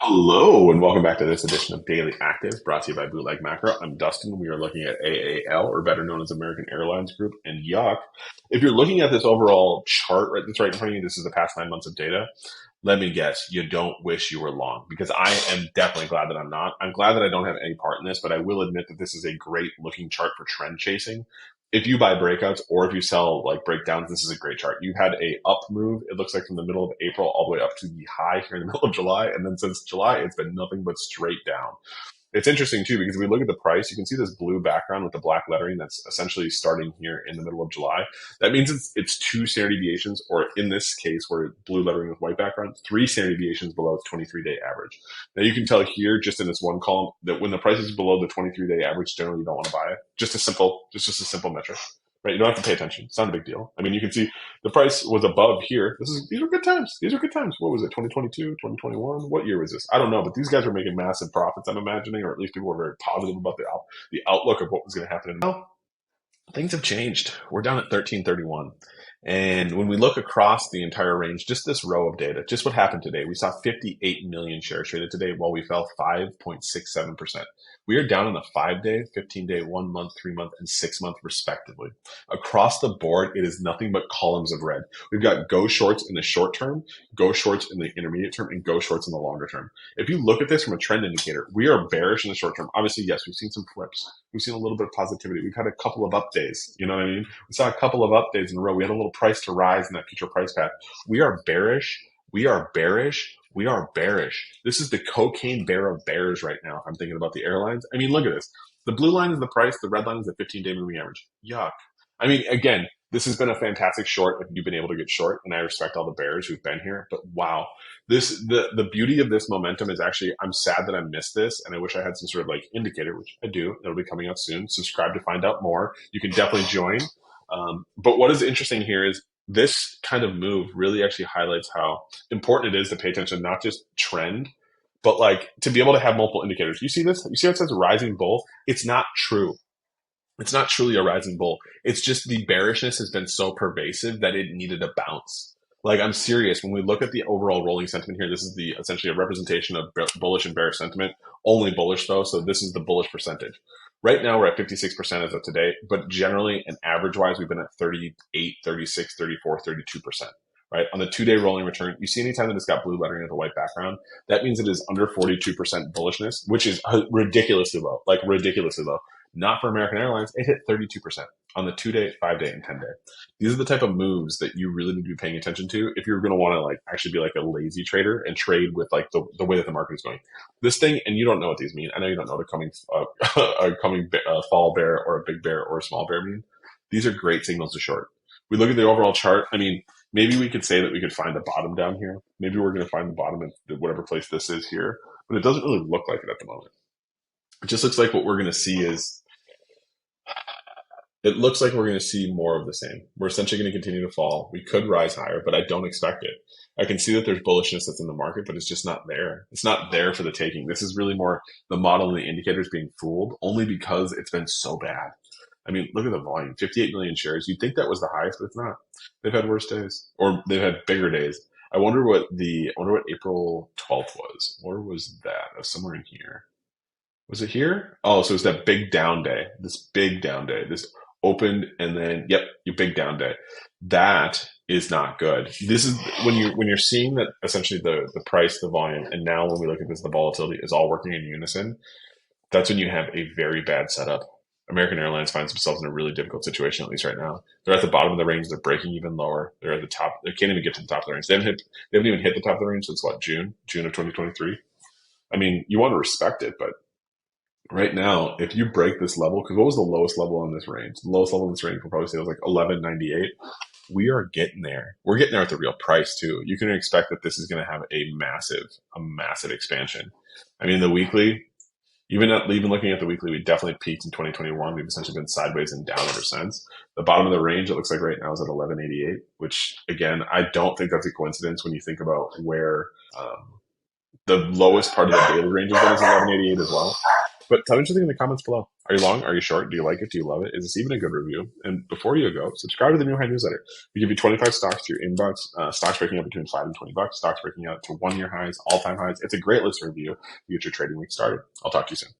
Hello and welcome back to this edition of Daily Active brought to you by Bootleg Macro. I'm Dustin. We are looking at AAL, or better known as American Airlines Group, and yuck. If you're looking at this overall chart that's right in front of you, this is the past 9 months of data. Let me guess, you don't wish you were long, because I am definitely glad that I'm not. I'm glad that I don't have any part in this, but I will admit that this is a great looking chart for trend chasing. If you buy breakouts or if you sell like breakdowns, this is a great chart. You've had a up move, it looks like, from the middle of April all the way up to the high here in the middle of July. And then since July, it's been nothing but straight down. It's interesting too, because if we look at the price, you can see this blue background with the black lettering that's essentially starting here in the middle of July. That means it's 2 standard deviations, or in this case, where blue lettering with white background, 3 standard deviations below its 23-day average. Now you can tell here, just in this one column, that when the price is below the 23-day average, generally you don't want to buy it. Just a simple metric. Right? You don't have to pay attention. It's not a big deal. I mean, you can see the price was above here. These are good times. These are good times. What was it? 2022, 2021? What year was this? I don't know, but these guys were making massive profits, I'm imagining, or at least people were very positive about the outlook of what was going to happen. Now, things have changed. We're down at 1331. And when we look across the entire range, just this row of data, just what happened today, we saw 58 million shares traded today while we fell 5.67%. We are down on the 5-day, 15-day, 1 month, 3 month, and 6 month respectively. Across the board, it is nothing but columns of red. We've got go shorts in the short term, go shorts in the intermediate term, and go shorts in the longer term. If you look at this from a trend indicator, we are bearish in the short term. Obviously, yes, we've seen some flips. We've seen a little bit of positivity. We've had a couple of up days. You know what I mean? We saw a couple of up days in a row. We had a little price to rise in that future price path. We are bearish. We are bearish. We are bearish. This is the cocaine bear of bears right now. If I'm thinking about the airlines. I mean, look at this. The blue line is the price. The red line is the 15-day moving average. Yuck. I mean, again, this has been a fantastic short if you've been able to get short, and I respect all the bears who've been here. But wow, the beauty of this momentum is actually, I'm sad that I missed this, and I wish I had some sort of like indicator, which I do. It'll be coming out soon. Subscribe to find out more. You can definitely join. But what is interesting here is this kind of move really actually highlights how important it is to pay attention, not just trend, but like to be able to have multiple indicators. You see this? You see how it says rising bull? It's not true. It's not truly a rising bull. It's just the bearishness has been so pervasive that it needed a bounce. Like, I'm serious. When we look at the overall rolling sentiment here, this is essentially a representation of bullish and bearish sentiment. Only bullish though, so this is the bullish percentage. Right now we're at 56% as of today, but generally and average-wise, we've been at 38, 36, 34, 32%. Right? On the 2-day rolling return, you see anytime that it's got blue lettering with a white background, that means it is under 42% bullishness, which is ridiculously low, like ridiculously low. Not for American Airlines, it hit 32% on the 2-day, 5-day, and 10-day. These are the type of moves that you really need to be paying attention to if you're going to want to like actually be like a lazy trader and trade with like the way that the market is going. This thing, and you don't know what these mean. I know you don't know what a coming fall bear or a big bear or a small bear mean. These are great signals to short. We look at the overall chart. I mean, maybe we could say that we could find the bottom down here. Maybe we're going to find the bottom at whatever place this is here, but it doesn't really look like it at the moment. It just looks like what we're going to see is, it looks like we're going to see more of the same. We're essentially going to continue to fall. We could rise higher, but I don't expect it. I can see that there's bullishness that's in the market, but it's just not there. It's not there for the taking. This is really more the model and the indicators being fooled only because it's been so bad. I mean, look at the volume, 58 million shares. You'd think that was the highest, but it's not. They've had worse days, or they've had bigger days. I wonder what April 12th was. Where was that? It was somewhere in here. Was it here? Oh, so it's that big down day. This big down day. This opened and then, yep, your big down day. That is not good. This is when you're seeing that essentially the price, the volume, and now when we look at this, the volatility is all working in unison. That's when you have a very bad setup. American Airlines finds themselves in a really difficult situation, at least right now. They're at the bottom of the range. They're breaking even lower. They're at the top. They can't even get to the top of the range. They haven't even hit the top of the range since what, June of 2023. I mean, you want to respect it, but right now, if you break this level, because what was the lowest level on this range? The lowest level in this range, we'll probably say was like 1198. We are getting there. We're getting there at the real price too. You can expect that this is going to have a massive expansion. I mean, the weekly, even looking at the weekly, we definitely peaked in 2021. We've essentially been sideways and down ever since. The bottom of the range, it looks like right now, is at 1188, which again, I don't think that's a coincidence when you think about where the lowest part of the daily range is 1188 as well. But tell me what you think in the comments below. Are you long? Are you short? Do you like it? Do you love it? Is this even a good review? And before you go, subscribe to the New High newsletter. We give you 25 stocks to your inbox, stocks breaking out between 5 and $20, stocks breaking out to 1-year highs, all-time highs. It's a great list review to get your trading week started. I'll talk to you soon.